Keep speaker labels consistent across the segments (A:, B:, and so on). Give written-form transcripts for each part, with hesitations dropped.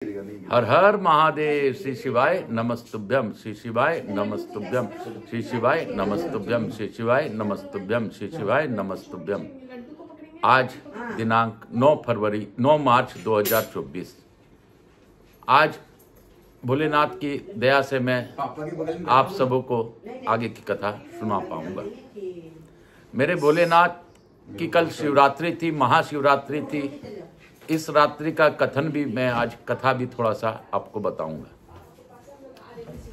A: हर हर महादेव। श्री शिवाय नमस्तुभ्यम, श्री शिवाय नमस्तुभ्यम, श्री शिवाय नमस्तुभ्यम, श्री शिवाय नमस्तुभ्यम, श्री शिवाय नमस्तुभ्यम। आज दिनांक 9 मार्च 2024। आज भोलेनाथ की दया से मैं आप सबों को आगे की कथा सुना पाऊंगा। मेरे भोलेनाथ की कल शिवरात्रि थी, महाशिवरात्रि थी। इस रात्रि का कथन भी मैं आज कथा भी थोड़ा सा आपको बताऊंगा।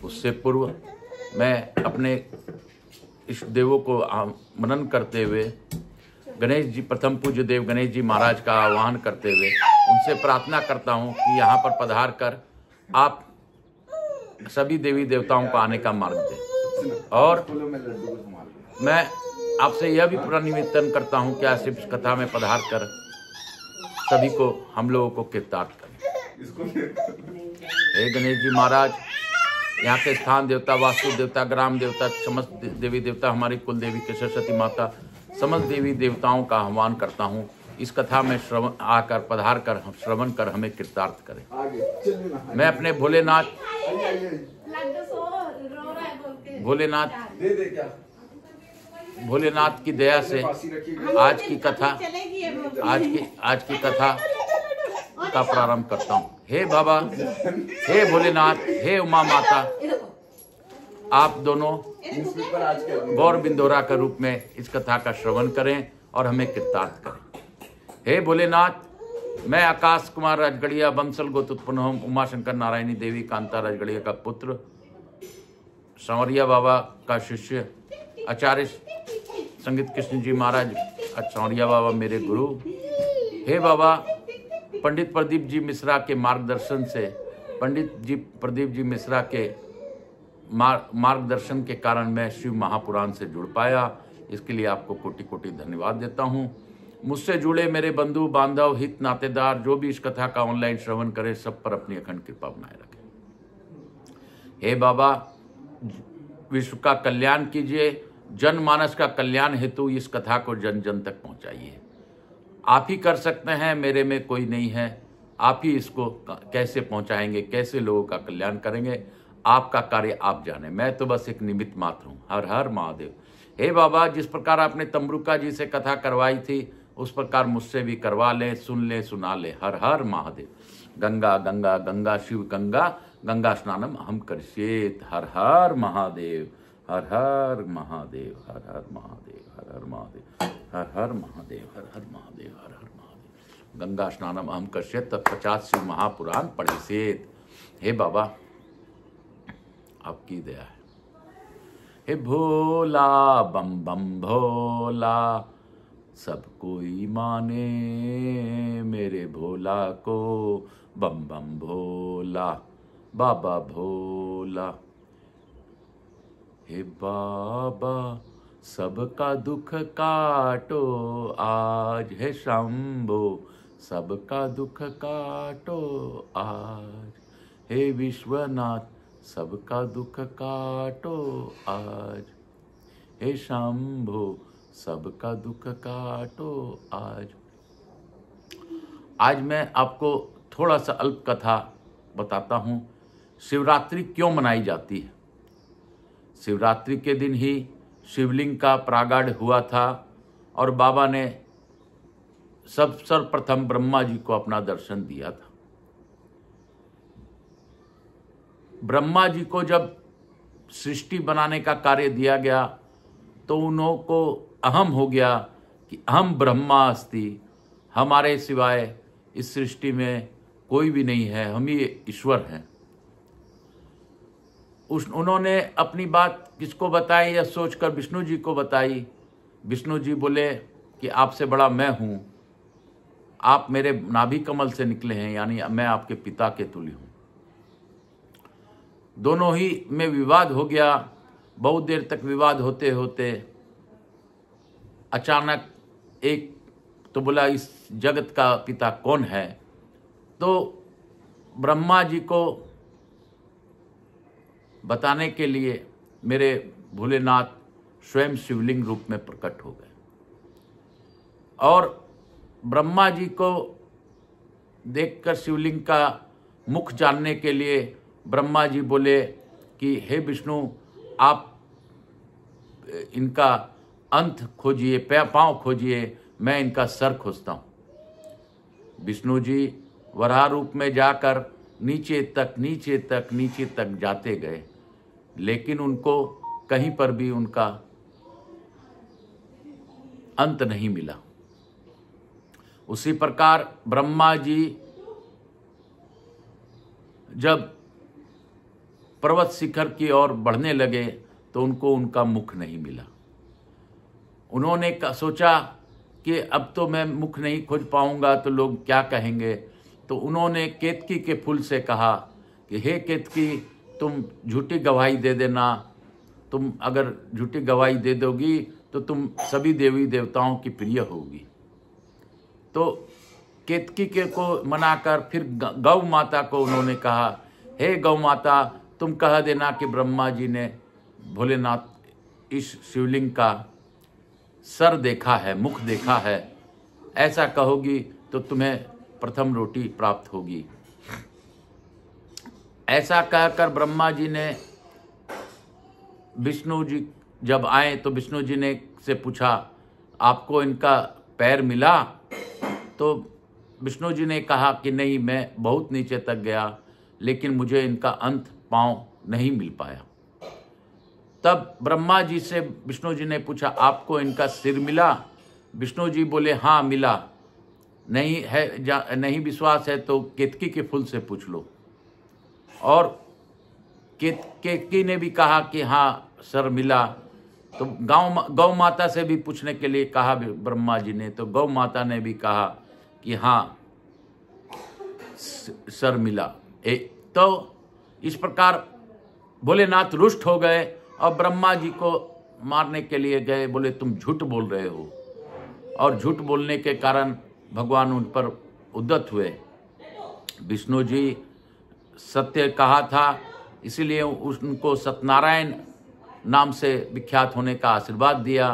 A: उससे पूर्व मैं अपने इष्ट देवों को मनन करते हुए गणेश जी, प्रथम पूज्य देव गणेश जी महाराज का आह्वान करते हुए उनसे प्रार्थना करता हूं कि यहाँ पर पधार कर आप सभी देवी देवताओं को आने का मार्ग दें। और मैं आपसे यह भी पूरा निवेदन करता हूं कि आज इस कथा में पधार कर सभी को, हम लोगों को कृतार्थ करें। हे गणेश जी महाराज, यहाँ के स्थान देवता, वास्तु देवता, ग्राम देवता, समस्त देवी देवता, हमारी कुल देवी के सरस्वती माता, समस्त देवी देवताओं का आह्वान करता हूँ इस कथा में श्रवण आकर पधार कर श्रवण कर हमें कृतार्थ करें। मैं अपने भोलेनाथ की दया से आज की कथा का प्रारंभ करता हूँ। हे बाबा, हे भोलेनाथ, हे उमा माता, आप दोनों गौर बिंदोरा के रूप में इस कथा का श्रवण करें और हमें कृतार्थ करें। हे भोलेनाथ, मैं आकाश कुमार राजगढ़िया बंसल गोत्रोत्पन्न हूँ, उमा शंकर नारायणी देवी कांता राजगढ़िया का पुत्र, संवरिया बाबा का शिष्य, आचार्य संगीत कृष्ण जी महाराज संवरिया बाबा मेरे गुरु। हे बाबा, पंडित प्रदीप जी मिश्रा के मार्गदर्शन से, पंडित जी प्रदीप जी मिश्रा के मार्गदर्शन के कारण मैं शिव महापुराण से जुड़ पाया। इसके लिए आपको कोटि कोटि धन्यवाद देता हूँ। मुझसे जुड़े मेरे बंधु बांधव, हित नातेदार, जो भी इस कथा का ऑनलाइन श्रवण करें, सब पर अपनी अखंड कृपा बनाए रखें। हे बाबा, विश्व का कल्याण कीजिए, जनमानस का कल्याण हेतु इस कथा को जन जन तक पहुंचाइए। आप ही कर सकते हैं, मेरे में कोई नहीं है। आप ही इसको कैसे पहुंचाएंगे, कैसे लोगों का कल्याण करेंगे, आपका कार्य आप जाने। मैं तो बस एक निमित्त मात्र हूं। हर हर महादेव। हे बाबा, जिस प्रकार आपने तम्रुका जी से कथा करवाई थी, उस प्रकार मुझसे भी करवा लें, सुन ले, सुना ले। हर हर महादेव। गंगा गंगा गंगा शिव गंगा, गंगा स्नानम हम करिष्येत। हर हर महादेव, हर हर महादेव, हर हर महादेव, हर हर महादेव, हर हर महादेव, हर हर महादेव, हर हर महादेव। गंगा स्नानम अहम करिष्येत, तत्पश्चात शिव महापुराण पढ़िष्येत। हे बाबा, आपकी दया है। हे भोला बम बम भोला, सब कोई माने मेरे भोला को। बम बम भोला, बाबा भोला। हे बाबा, सबका दुख काटो आज। है शंभो, सबका दुख काटो आज। हे विश्वनाथ, सबका दुख काटो आज। हे शंभो, सबका दुख काटो आज। आज मैं आपको थोड़ा सा अल्प कथा बताता हूँ। शिवरात्रि क्यों मनाई जाती है? शिवरात्रि के दिन ही शिवलिंग का प्रागट्य हुआ था और बाबा ने सर्वप्रथम ब्रह्मा जी को अपना दर्शन दिया था। ब्रह्मा जी को जब सृष्टि बनाने का कार्य दिया गया तो उन्हों को अहम हो गया कि अहम ब्रह्मा अस्ति, हमारे सिवाय इस सृष्टि में कोई भी नहीं है, हम ही ईश्वर हैं। उन्होंने अपनी बात किसको बताई? यह सोचकर विष्णु जी को बताई। विष्णु जी बोले कि आपसे बड़ा मैं हूँ, आप मेरे नाभि कमल से निकले हैं, यानी मैं आपके पिता के तुल्य हूँ। दोनों ही में विवाद हो गया। बहुत देर तक विवाद होते होते अचानक एक तो बोला, इस जगत का पिता कौन है? तो ब्रह्मा जी को बताने के लिए मेरे भोलेनाथ स्वयं शिवलिंग रूप में प्रकट हो गए और ब्रह्मा जी को देखकर शिवलिंग का मुख जानने के लिए ब्रह्मा जी बोले कि हे विष्णु, आप इनका अंत खोजिए, पांव खोजिए, मैं इनका सर खोजता हूँ। विष्णु जी वराह रूप में जाकर नीचे तक जाते गए, लेकिन उनको कहीं पर भी उनका अंत नहीं मिला। उसी प्रकार ब्रह्मा जी जब पर्वत शिखर की ओर बढ़ने लगे तो उनको उनका मुख नहीं मिला। उन्होंने सोचा कि अब तो मैं मुख नहीं खोज पाऊंगा तो लोग क्या कहेंगे। तो उन्होंने केतकी के फूल से कहा कि हे केतकी, तुम झूठी गवाही दे देना। तुम अगर झूठी गवाही दे दोगी तो तुम सभी देवी देवताओं की प्रिय होगी। तो केतकी के को मनाकर फिर गौ माता को उन्होंने कहा, हे गौ माता, तुम कह देना कि ब्रह्मा जी ने भोलेनाथ इस शिवलिंग का सर देखा है, मुख देखा है। ऐसा कहोगी तो तुम्हें प्रथम रोटी प्राप्त होगी। ऐसा कहकर ब्रह्मा जी ने, विष्णु जी जब आए तो विष्णु जी ने से पूछा, आपको इनका पैर मिला? तो विष्णु जी ने कहा कि नहीं, मैं बहुत नीचे तक गया, लेकिन मुझे इनका अंत पांव नहीं मिल पाया। तब ब्रह्मा जी से विष्णु जी ने पूछा, आपको इनका सिर मिला? विष्णु जी बोले, हाँ मिला। नहीं विश्वास है तो केतकी के फूल से पूछ लो। और केतकी ने भी कहा कि हाँ सर मिला। तो गौ माता से भी पूछने के लिए कहा ब्रह्मा जी ने, तो गौ माता ने भी कहा कि हाँ सर मिला। तो इस प्रकार भोलेनाथ रुष्ट हो गए और ब्रह्मा जी को मारने के लिए गए। बोले, तुम झूठ बोल रहे हो। और झूठ बोलने के कारण भगवान उन पर उद्यत हुए। विष्णु जी सत्य कहा था, इसीलिए उनको सत्यनारायण नाम से विख्यात होने का आशीर्वाद दिया।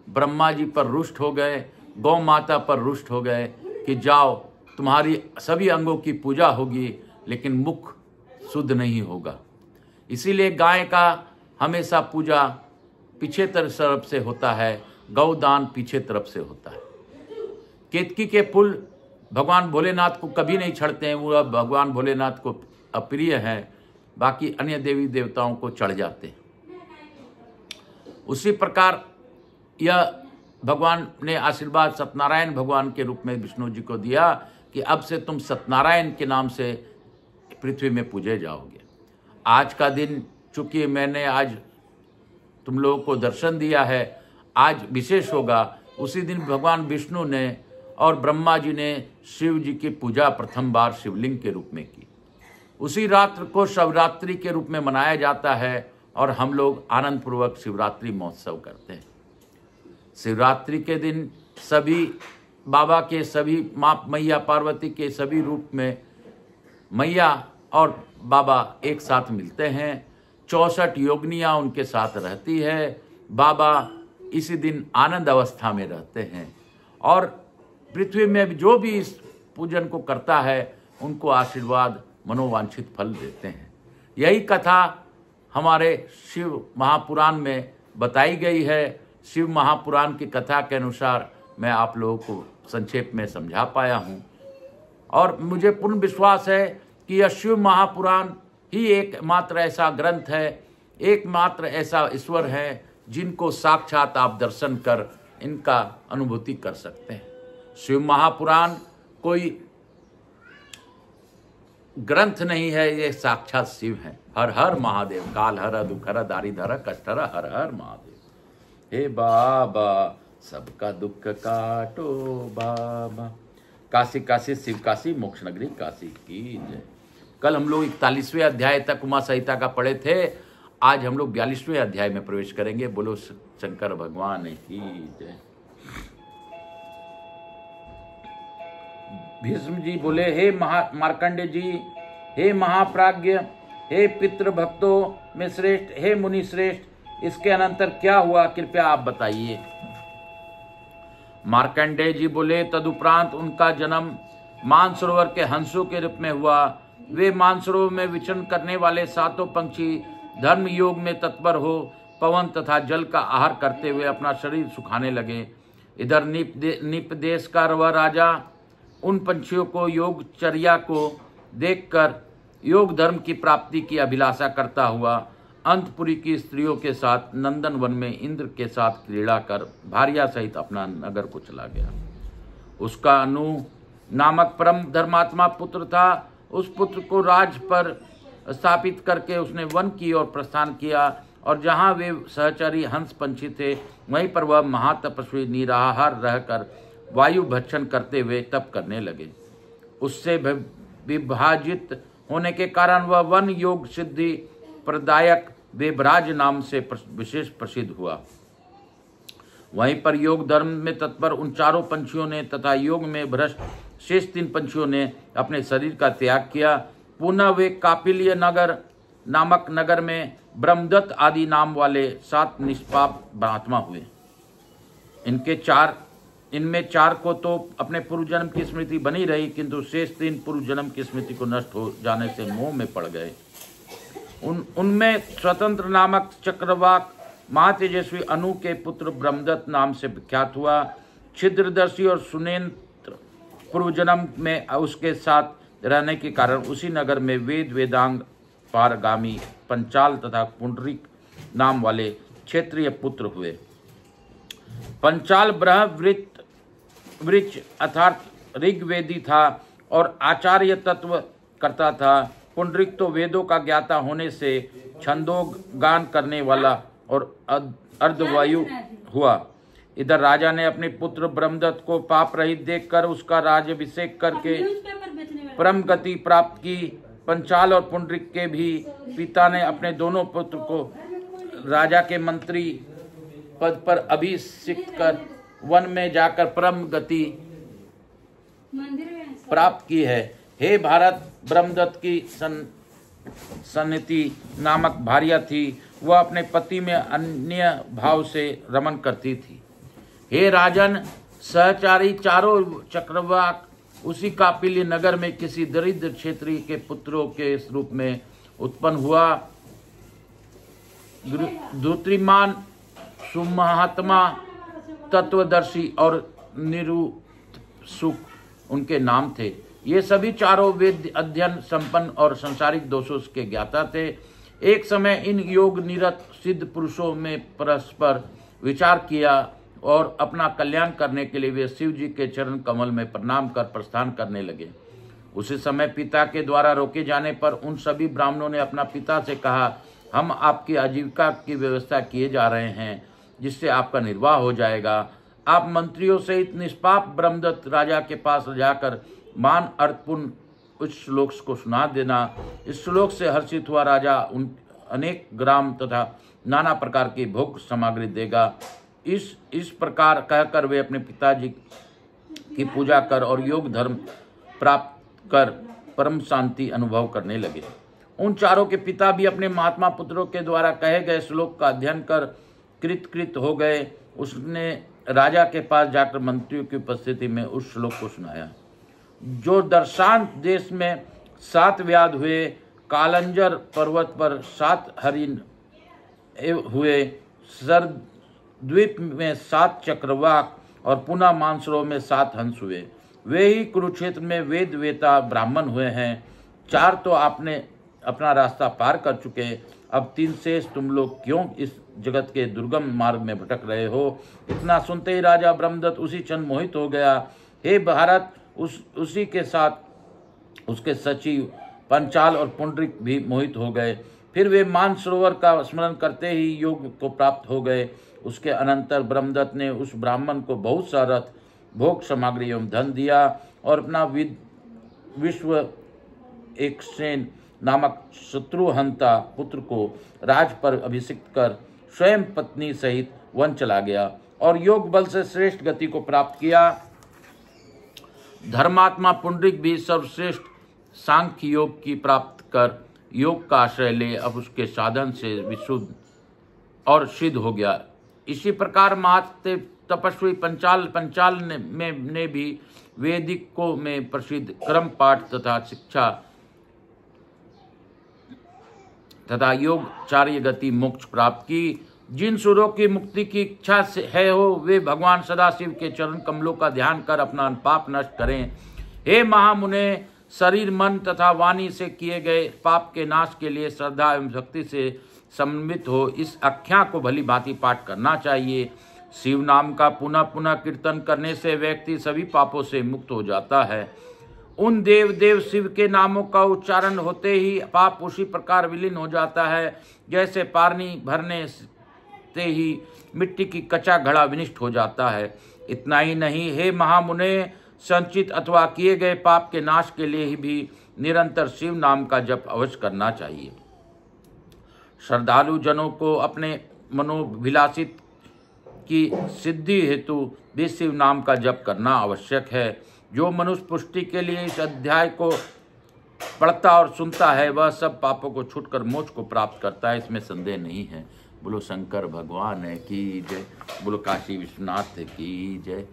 A: ब्रह्मा जी पर रुष्ट हो गए, गौ माता पर रुष्ट हो गए कि जाओ, तुम्हारी सभी अंगों की पूजा होगी लेकिन मुख शुद्ध नहीं होगा। इसीलिए गाय का हमेशा पूजा पीछे तरफ से होता है, गौदान पीछे तरफ से होता है। केतकी के फूल भगवान भोलेनाथ को कभी नहीं छड़ते हैं, वो भगवान भोलेनाथ को अप्रिय है, बाकी अन्य देवी देवताओं को चढ़ जाते हैं। उसी प्रकार यह भगवान ने आशीर्वाद सत्यनारायण भगवान के रूप में विष्णु जी को दिया कि अब से तुम सत्यनारायण के नाम से पृथ्वी में पूजे जाओगे। आज का दिन चूंकि मैंने आज तुम लोगों को दर्शन दिया है, आज विशेष होगा। उसी दिन भगवान विष्णु ने और ब्रह्मा जी ने शिव जी की पूजा प्रथम बार शिवलिंग के रूप में की। उसी रात्र को शिवरात्रि के रूप में मनाया जाता है और हम लोग आनंद पूर्वक शिवरात्रि महोत्सव करते हैं। शिवरात्रि के दिन सभी बाबा के सभी माँ मैया पार्वती के सभी रूप में मैया और बाबा एक साथ मिलते हैं। 64 योगिनियाँ उनके साथ रहती है। बाबा इसी दिन आनंद अवस्था में रहते हैं और पृथ्वी में जो भी इस पूजन को करता है उनको आशीर्वाद मनोवांछित फल देते हैं। यही कथा हमारे शिव महापुराण में बताई गई है। शिव महापुराण की कथा के अनुसार मैं आप लोगों को संक्षेप में समझा पाया हूँ और मुझे पूर्ण विश्वास है कि यह शिव महापुराण ही एकमात्र ऐसा ग्रंथ है, एकमात्र ऐसा ईश्वर है जिनको साक्षात आप दर्शन कर इनका अनुभूति कर सकते हैं। शिव महापुराण कोई ग्रंथ नहीं है, ये साक्षात शिव है। हर हर महादेव। काल हर दुख हर दारिद हर कष्ट हर, हर हर महादेव। हे बाबा सबका दुख काटो बाबा। काशी काशी शिव काशी मोक्ष नगरी काशी की जय। कल हम लोग 41वें अध्याय तक उमा संहिता का पढ़े थे। आज हम लोग 42वें अध्याय में प्रवेश करेंगे। बोलो शंकर भगवान की जय। भीष्म जी बोले, हे मार्कंडेय जी, हे महाप्राज्ञ, हे पितृ भक्तों में श्रेष्ठ, हे मुनि श्रेष्ठ, इसके अनंतर क्या हुआ कृपया आप बताइए। मार्कंडेय जी बोले, तदुपरांत उनका जन्म मानसरोवर के हंसों के रूप में हुआ। वे मानसरोवर में विचरण करने वाले सातों पंछी धर्म योग में तत्पर हो पवन तथा जल का आहार करते हुए अपना शरीर सुखाने लगे। इधर नीप देश का वह राजा उन पंछियों को योगचर्या को देखकर योग धर्म की प्राप्ति की अभिलाषा करता हुआ अंतपुरी की स्त्रियों के साथ नंदन वन में इंद्र के साथ क्रीड़ा कर भार्या सहित अपना नगर को चला गया। उसका अनु नामक परम धर्मात्मा पुत्र था। उस पुत्र को राज पर स्थापित करके उसने वन की ओर प्रस्थान किया और जहाँ वे सहचरी हंस पंछी थे वहीं पर वह महातपस्वी निराहार रहकर वायु भक्षण करते हुए तप करने लगे। उससे विभाजित होने के कारण वह वन योग सिद्धि प्रदायक वेबराज नाम से विशेष प्रसिद्ध हुआ। वहीं पर योग धर्म में तत्पर उन चारों पंछियों ने तथा योग में भ्रष्ट शेष 3 पंछियों ने अपने शरीर का त्याग किया। पुनः वे कापिल्य नगर नामक नगर में ब्रह्मदत्त आदि नाम वाले 7 निष्पाप महात्मा हुए। इनमें 4 को तो अपने पूर्व जन्म की स्मृति बनी रही, किंतु शेष 3 पूर्व जन्म की स्मृति को नष्ट हो जाने से मोह में पड़ गए। उनमें स्वतंत्र नामक चक्रवाक महातेजस्वी अनु के पुत्र ब्रह्मदत्त नाम से विख्यात हुआ। छिद्रदर्शी और सुनेत्र पूर्व जन्म में उसके साथ रहने के कारण उसी नगर में वेदांग पारगामी पंचाल तथा पुंडरीक नाम वाले क्षेत्रीय पुत्र हुए। पंचाल वृक्ष अर्थात ऋग्वेदी था और आचार्य तत्व करता था। पुंडरीक तो वेदों का ज्ञाता होने से छंदों गान करने वाला और अर्धवायु हुआ। इधर राजा ने अपने पुत्र ब्रह्मदत्त को पाप रहित देखकर उसका राज्याभिषेक करके परम गति प्राप्त की। पंचाल और पुंडरीक के भी पिता ने अपने दोनों पुत्र को राजा के मंत्री पद पर अभिषिक्त कर वन में जाकर परम गति प्राप्त की है। हे भारत, ब्रह्मदत्त की सन्निति नामक भार्या थी। वह अपने पति में अन्य भाव से रमन करती थी। हे राजन, सहचारी चारों चक्रवाक उसी कापिल्य नगर में किसी दरिद्र क्षेत्रीय के पुत्रों के रूप में उत्पन्न हुआ। धूत्रिमान, सुमहात्मा, तत्वदर्शी और निरुत्सुक उनके नाम थे। ये सभी चारों वेद अध्ययन संपन्न और संसारिक दोषों के ज्ञाता थे। एक समय इन योग निरत सिद्ध पुरुषों में परस्पर विचार किया और अपना कल्याण करने के लिए वे शिव जी के चरण कमल में प्रणाम कर प्रस्थान करने लगे। उसी समय पिता के द्वारा रोके जाने पर उन सभी ब्राह्मणों ने अपना पिता से कहा, हम आपकी आजीविका की व्यवस्था किए जा रहे हैं जिससे आपका निर्वाह हो जाएगा। आप मंत्रियों सहित निष्पाप ब्रह्मदत्त राजा के पास जाकर मान अर्पण उस श्लोक को सुना देना। इस श्लोक से हर्षित हुआ राजा उन अनेक ग्राम तथा नाना प्रकार की भोग सामग्री देगा। इस प्रकार कहकर वे अपने पिताजी की पूजा कर और योग धर्म प्राप्त कर परम शांति अनुभव करने लगे। उन चारों के पिता भी अपने महात्मा पुत्रों के द्वारा कहे गए श्लोक का अध्ययन कर कृत हो गए। उसने राजा के पास जाकर मंत्रियों की उपस्थिति में उस श्लोक को सुनाया। जो दर्शांत देश में 7 व्याध हुए, कालंजर पर्वत पर 7 हरिण हुए, सरद्वीप में 7 चक्रवाक और पुनः मानसरोवर में 7 हंस हुए, वे ही कुरुक्षेत्र में वेद वेता ब्राह्मण हुए हैं। 4 तो आपने अपना रास्ता पार कर चुके, अब 3 शेष तुम लोग क्यों इस जगत के दुर्गम मार्ग में भटक रहे हो। इतना सुनते ही राजा ब्रह्मदत्त उसी क्षण मोहित हो गया। हे भारत, उसी के साथ उसके सचिव पंचाल और पुंडरीक भी मोहित हो गए। फिर वे मानसरोवर का स्मरण करते ही योग को प्राप्त हो गए। उसके अनंतर ब्रह्मदत्त ने उस ब्राह्मण को बहुत सा रथ, भोग सामग्री एवं धन दिया और अपना विश्व एक सेन नामक शत्रुहंता पुत्र को राज पर अभिषिक्त कर स्वयं पत्नी सहित वन चला गया और योग बल से श्रेष्ठ गति को प्राप्त किया। धर्मात्मा पुंडरीक भी सर्वश्रेष्ठ सांख्य योग की प्राप्त कर योग का आश्रय ले अब उसके साधन से विशुद्ध और सिद्ध हो गया। इसी प्रकार महात्मा तपस्वी पंचाल ने भी वैदिकों में प्रसिद्ध क्रम पाठ तथा शिक्षा तथा योगचार्य गति मोक्ष प्राप्त की। जिन सूरों की मुक्ति की इच्छा से है हो, वे भगवान सदाशिव के चरण कमलों का ध्यान कर अपना पाप नष्ट करें। हे महामुने, शरीर, मन तथा वाणी से किए गए पाप के नाश के लिए श्रद्धा एवं भक्ति से समन्वित हो इस आख्या को भली भांति पाठ करना चाहिए। शिव नाम का पुनः पुनः कीर्तन करने से व्यक्ति सभी पापों से मुक्त हो जाता है। उन देव शिव के नामों का उच्चारण होते ही पाप उसी प्रकार विलीन हो जाता है जैसे पानी भरने से ही मिट्टी की कच्चा घड़ा विनिष्ट हो जाता है। इतना ही नहीं, हे महामुने, संचित अथवा किए गए पाप के नाश के लिए भी निरंतर शिव नाम का जप अवश्य करना चाहिए। श्रद्धालु जनों को अपने मनोभिलाषित की सिद्धि हेतु भी शिव नाम का जप करना आवश्यक है। जो मनुष्य पुष्टि के लिए इस अध्याय को पढ़ता और सुनता है वह सब पापों को छूटकर मोक्ष को प्राप्त करता है, इसमें संदेह नहीं है। बोलो शंकर भगवान की जय, बोलो काशी विश्वनाथ की जय।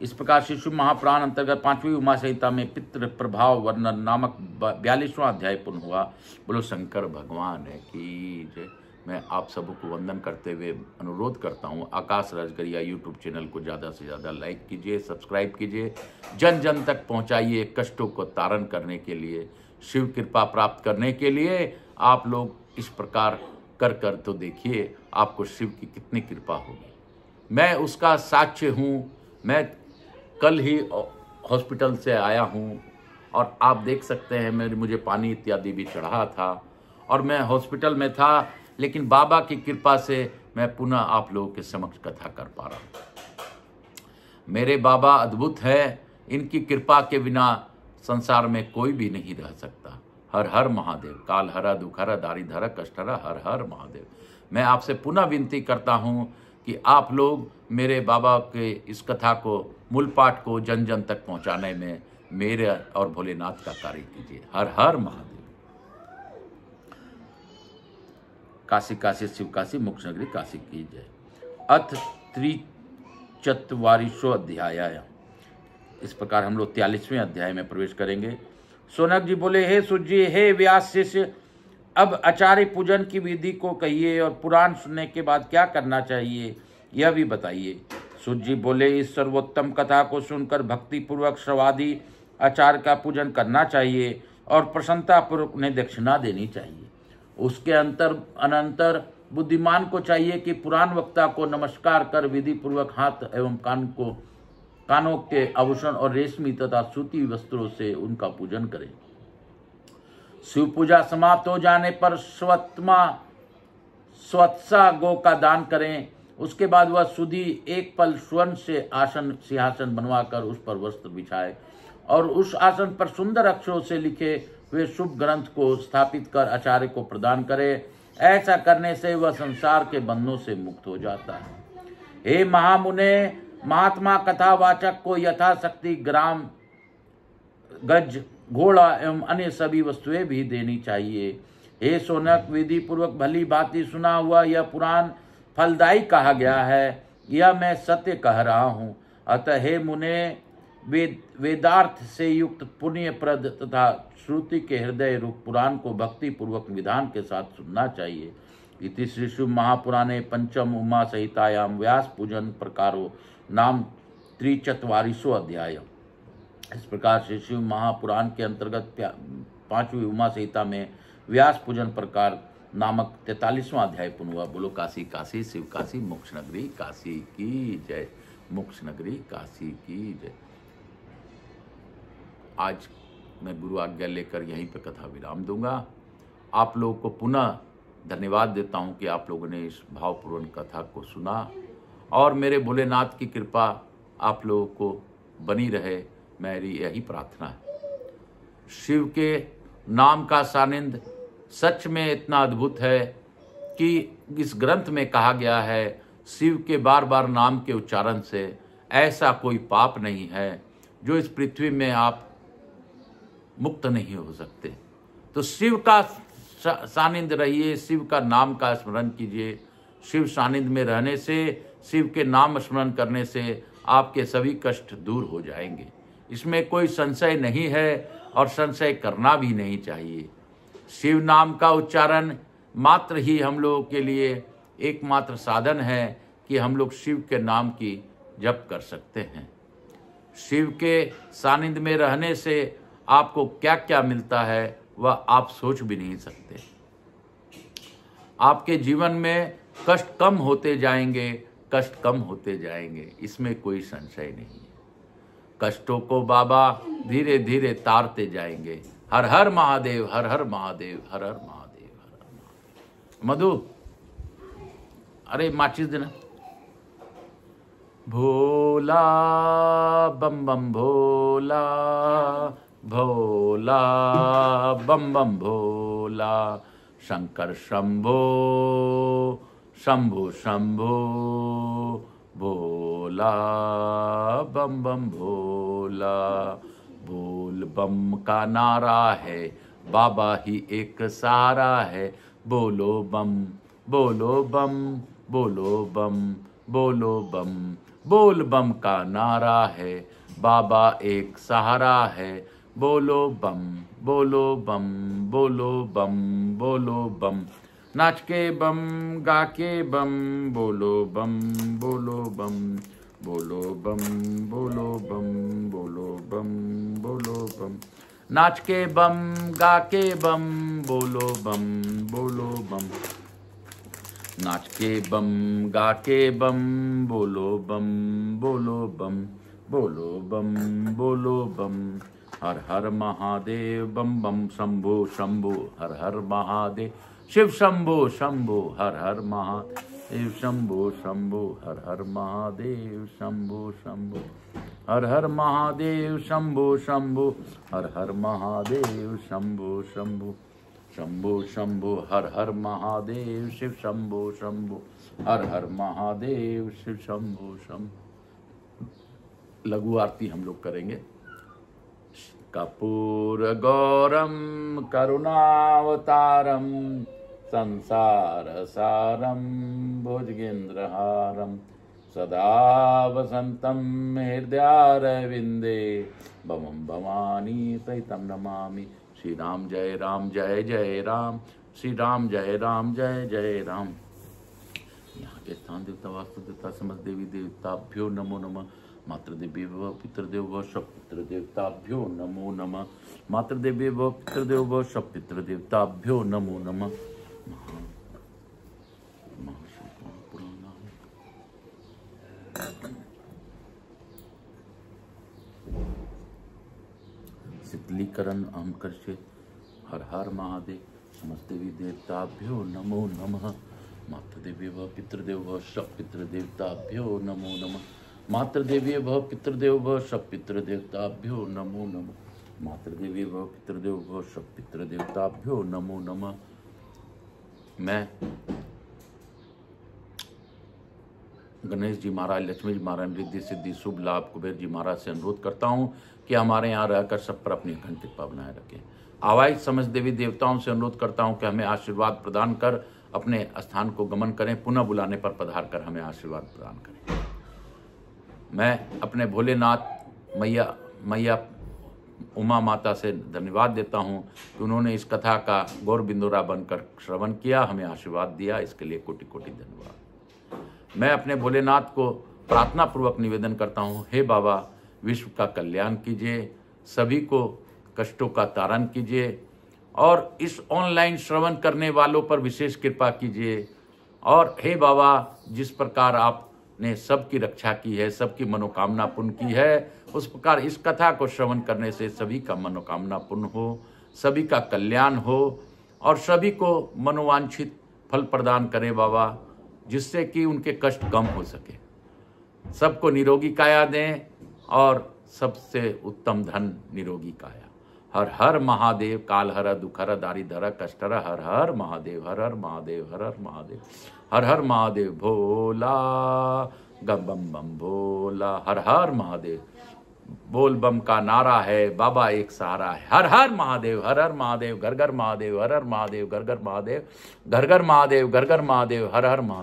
A: इस प्रकार शिशु महापुराण अंतर्गत 5वीं उमा संहिता में पितृ प्रभाव वर्णन नामक 42वां अध्याय पूर्ण हुआ। बोलो शंकर भगवान की जय। मैं आप सबको वंदन करते हुए अनुरोध करता हूँ, आकाश राजगरिया यूट्यूब चैनल को ज़्यादा से ज़्यादा लाइक कीजिए, सब्सक्राइब कीजिए, जन जन तक पहुँचाइए। कष्टों को तारण करने के लिए, शिव कृपा प्राप्त करने के लिए आप लोग इस प्रकार कर तो देखिए आपको शिव की कितनी कृपा होगी। मैं उसका साक्ष्य हूँ। मैं कल ही हॉस्पिटल से आया हूँ और आप देख सकते हैं मुझे पानी इत्यादि भी चढ़ा था और मैं हॉस्पिटल में था, लेकिन बाबा की कृपा से मैं पुनः आप लोगों के समक्ष कथा कर पा रहा हूँ। मेरे बाबा अद्भुत है, इनकी कृपा के बिना संसार में कोई भी नहीं रह सकता। हर हर महादेव। काल हरा, दुख हरा, दारिद हरा, कष्ट हरा, हर हर महादेव। मैं आपसे पुनः विनती करता हूँ कि आप लोग मेरे बाबा के इस कथा को, मूल पाठ को जन जन तक पहुँचाने में मेरे और भोलेनाथ का कार्य कीजिए। हर हर महादेव। काशी काशी शिव काशी मोक्ष नगरी काशी की जय। अथ 43वां अध्याय। इस प्रकार हम लोग 43वें अध्याय में प्रवेश करेंगे। सोनक जी बोले, हे सूत जी, हे व्यास शिष्य, अब आचार्य पूजन की विधि को कहिए और पुराण सुनने के बाद क्या करना चाहिए यह भी बताइए। सूत जी बोले, इस सर्वोत्तम कथा को सुनकर भक्ति पूर्वक श्रवादि आचार्य का पूजन करना चाहिए और प्रसन्नता पूर्वक उन्हें दक्षिणा देनी चाहिए। उसके अनंतर बुद्धिमान को चाहिए कि पुराण वक्ता को नमस्कार कर विधि पूर्वक हाथ एवं कानों के आभूषण और रेशमी तथा सूती वस्त्रों से उनका पूजन करें। शिव पूजा समाप्त हो जाने पर स्वत्सा गो का दान करें। उसके बाद वह सुधी एक पल स्वर्ण से सिंहासन बनवाकर उस पर वस्त्र बिछाए और उस आसन पर सुंदर अक्षरों से लिखे हुए शुभ ग्रंथ को स्थापित कर आचार्य को प्रदान करे। ऐसा करने से वह संसार के बंधनों से मुक्त हो जाता है। हे महामुने, महात्मा कथावाचक को यथाशक्ति ग्राम, गज, घोड़ा एवं अन्य सभी वस्तुएं भी देनी चाहिए। हे सोनक, विधि पूर्वक भली भांति सुना हुआ यह पुराण फलदायी कहा गया है, यह मैं सत्य कह रहा हूँ। अतः हे मुने, वेदार्थ से युक्त पुण्यप्रद तथा श्रुति के हृदय रूप पुराण को भक्ति पूर्वक विधान के साथ सुनना चाहिए। इति श्री शिव महापुराणे पंचम उमा संहितायाम व्यास पूजन प्रकारो नाम 43वां अध्याय। इस प्रकार से शिव महापुराण के अंतर्गत 5वीं उमा संहिता में व्यास पूजन प्रकार नामक 43वां अध्याय पूर्ण हुआ। बोलो काशी काशी शिव काशी मोक्ष नगरी काशी की जय। मोक्ष नगरी काशी की जय। आज मैं गुरु आज्ञा लेकर यहीं पर कथा विराम दूंगा। आप लोगों को पुनः धन्यवाद देता हूं कि आप लोगों ने इस भावपूर्ण कथा को सुना और मेरे भोलेनाथ की कृपा आप लोगों को बनी रहे, मेरी यही प्रार्थना है। शिव के नाम का सानिध्य सच में इतना अद्भुत है कि इस ग्रंथ में कहा गया है, शिव के बार बार नाम के उच्चारण से ऐसा कोई पाप नहीं है जो इस पृथ्वी में आप मुक्त नहीं हो सकते। तो शिव का सानिध्य रहिए, शिव का नाम का स्मरण कीजिए। शिव सानिध्य में रहने से, शिव के नाम स्मरण करने से आपके सभी कष्ट दूर हो जाएंगे। इसमें कोई संशय नहीं है और संशय करना भी नहीं चाहिए। शिव नाम का उच्चारण मात्र ही हम लोगों के लिए एकमात्र साधन है कि हम लोग शिव के नाम की जप कर सकते हैं। शिव के सानिध्य में रहने से आपको क्या क्या मिलता है वह आप सोच भी नहीं सकते। आपके जीवन में कष्ट कम होते जाएंगे, कष्ट कम होते जाएंगे, इसमें कोई संशय नहीं है। कष्टों को बाबा धीरे धीरे तारते जाएंगे। हर हर महादेव, हर हर महादेव, हर हर महादेव, हर हर महादेव। मधु, अरे माचिस देना। भोला बम बम भोला, भोला बम बम भोला, शंकर शंभो शंभो शंभो, भोला बम बम भोला। बोल बम का नारा है, बाबा ही एक सहारा है। बोलो बम, बोलो बम, बोलो बम, बोलो बम। बोल बम का नारा है, बाबा एक सहारा है। बोलो बम, बोलो बम, बोलो बम, बोलो बम। नाच के बम, गा के बम, बोलो बम, बोलो बम, बोलो बम, बोलो बम, बोलो बम, बोलो बम। नाच के बम, गा के बम, बोलो बम, बोलो बम। नाच के बम, गा के बम, बोलो बम, बोलो बम, बोलो बम, बोलो बम। हर हर महादेव, बम बम शंभो शंभो, हर हर महादेव। शिव शंभो शंभो, हर हर महादेव शंभो शंभो, हर हर महादेव शंभो शंभो, हर हर महादेव शंभो शंभो, हर हर महादेव शंभो शंभो, शंभो शंभो, हर हर महादेव। शिव शंभो शंभो, हर हर महादेव, शिव शंभो शंभो। लघु आरती हम लोग करेंगे। कर्पूर गौरम करुणावतारम, संसार सारम भुजगेन्द्रहारम, सदा वसंतम हृदयारविंदे, भवम भवानी सहितं नमामि। श्री राम जय राम, जय जय राम, श्री राम जय राम, जय जय राम। यहाँ के स्थान देवता, वास्तु देवता, समस्त देवी देवताभ्यो नमो नमः। मातृदेवी व पितृदेव व सब पितृदेवताभ्यो नमो नमः। मातृदेवी व पितृदेव व सब पितृदेवताभ्यो नमो नमः। शीतलीकरण अहम करके हर हर महादेव। समस्त देवी देवताभ्यो नमो नमः। मातृदेवी व पितृदेव व सब पितृदेवताभ्यो नमो नमः। मातृदेवी व पितृदेव व सब पितृदेवताभ्यो नमो नमः। मातृदेवी व पितृदेव व सब पितृदेवताभ्यो नमो नमः। मैं गणेश जी महाराज, लक्ष्मी जी महाराज, रिद्धि सिद्धि शुभ लाभ कुबेर जी महाराज से अनुरोध करता हूँ कि हमारे यहाँ रहकर सब पर अपनी अखंड कृपा बनाए रखें। आवाज समस्त देवी देवताओं से अनुरोध करता हूँ कि हमें आशीर्वाद प्रदान कर अपने स्थान को गमन करें, पुनः बुलाने पर पधार कर हमें आशीर्वाद प्रदान करें। मैं अपने भोलेनाथ मैया उमा माता से धन्यवाद देता हूँ कि उन्होंने इस कथा का गौर बिंदुरा बनकर श्रवण किया, हमें आशीर्वाद दिया, इसके लिए कोटि कोटि धन्यवाद। मैं अपने भोलेनाथ को प्रार्थना पूर्वक निवेदन करता हूँ, हे बाबा विश्व का कल्याण कीजिए, सभी को कष्टों का तारण कीजिए और इस ऑनलाइन श्रवण करने वालों पर विशेष कृपा कीजिए। और हे बाबा जिस प्रकार आपने सबकी रक्षा की है, सबकी मनोकामना पूर्ण की है, उस प्रकार इस कथा को श्रवण करने से सभी का मनोकामना पूर्ण हो, सभी का कल्याण हो और सभी को मनोवांछित फल प्रदान करें बाबा, जिससे कि उनके कष्ट कम हो सके। सबको निरोगी काया दें और सबसे उत्तम धन निरोगी काया। हर हर महादेव। काल हर दुखहर दारिधर कष्टहर, हर हर महादेव, हर हर महादेव, हर हर महादेव, हर हर महादेव। भोला गम बम बम भोला, हर हर महादेव। बोल बम का नारा है, बाबा एक सहारा है। हर हर महादेव, हर हर महादेव, घर घर महादेव, हर हर महादेव, घर घर महादेव, घर घर महादेव, घर घर महादेव, हर हर महादेव।